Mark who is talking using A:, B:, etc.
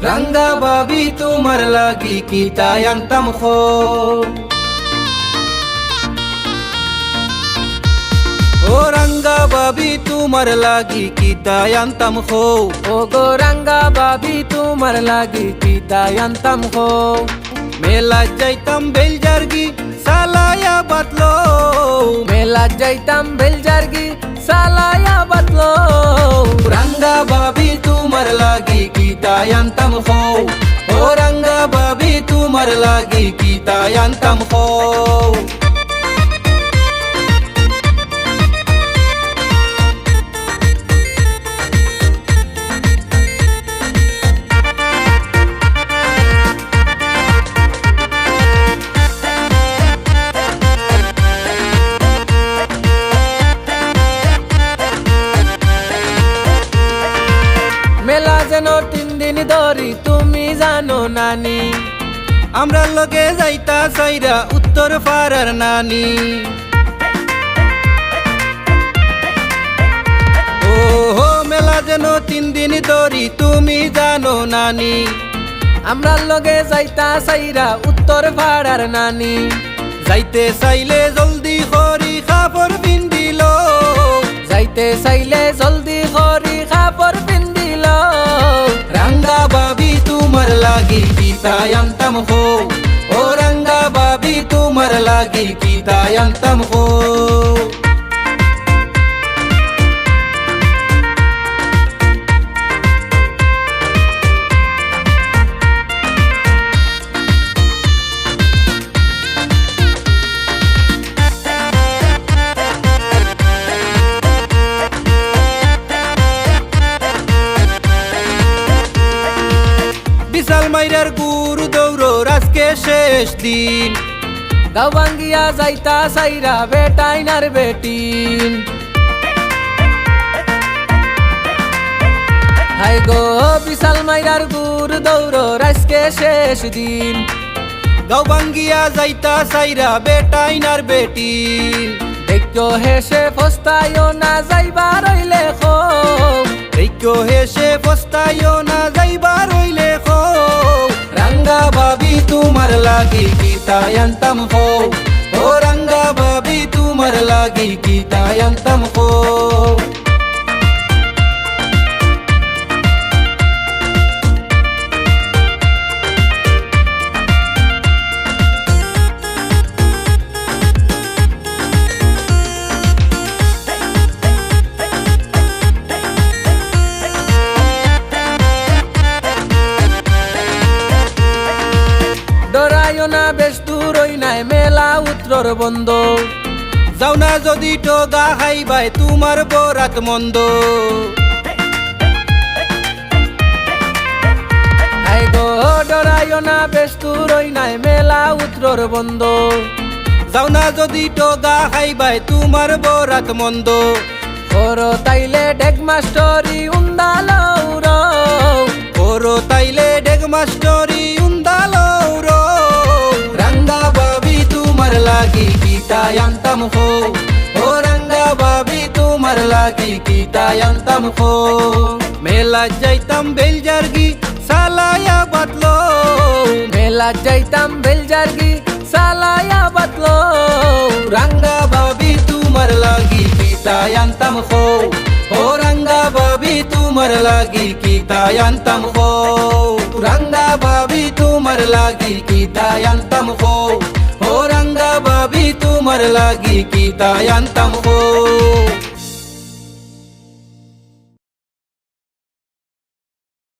A: रंगा भाभी तुम्हार लागी कीता अंतम खो ओ रंगा भाभी तुम्हार लागी कीता अंतम खो ओ गो रंगा भाभी तुम्हार लागी कीता अंतम खो मेला जाइतम बेलजारगी सालाया बतलो मेला जाइतम बेलजारगी सालाया बतलो रंगा भाभी तुम्हार लागी कीता अंतम खो ओ रंगा भाभी तुम्हार लागी कीता अंतम खो मेला जेनो 3 दिन धरी तुमी जानो नानी आमरा लगे जाइता साइरा उत्तर पारार नानी ओहो मेला जेनो 3 दिन धरी तुमी जानो नानी आमरा लगे जाइता साइरा उत्तर पारार नानी जाइते चाइले जल्दी करी खापर पिंदिलो जाइते चाइले जल्दी करी खापर पिंदिलो रंगा भाभी तुम्हार लागी कीता अंतम खो ओ रंगा भाभी तुम्हार लागी कीता अंतम खो বিশাল মাইরার গুরু দৌড় আজকে শেষ দিন গাওয়াঙ্গিয়া যাইতা সাইরা বেটাইনার বেটিন হাই গো বিশাল মাইরার গুরু দৌড় আজকে শেষ দিন গাওয়াঙ্গিয়া যাইতা সাইরা বেটাইনার বেটিন দেখো হেসে ফস্তায়ও না যাইবা রইলে খো দেখো হেসে ফস্তায়ও না যাইবা রইলে খো रंगा भाभी तुम्हार लागी कीता अंतम खो ओ रंगा भाभी तुम्हार लागी कीता अंतम खो না বেশ দূর হই নাই মেলা উত্তর বন্ধ যাও না যদি টোগা খাইবাই তোমার বরাত মন্দ হাই গো ডরাইও না বেশ দূর হই নাই মেলা উত্তর বন্ধ যাও না যদি টোগা খাইবাই তোমার বরাত মন্দ ওরো তাইলে ডেগ মাস্টরি উন্দালো ওরো তাইলে ডেগ মাস্টরি উন্দালো रंगा भाभी तुम्हार लागी कीता अंतम खो ओ रंगा भाभी तुम्हार लागी कीता अंतम खो मेला जाइतम बेलजारगी सालाया बतलो मेला जाइतम बेलजारगी सालाया बतलो रंगा भाभी तुम्हार लागी कीता अंतम खो ओ रंगा भाभी तुम्हार लागी कीता अंतम खो रंगा भाभी तुम्हार लागी कीता अंतम खो ओ रंगा भाभी तुम्हार लागी कीता अंतम खो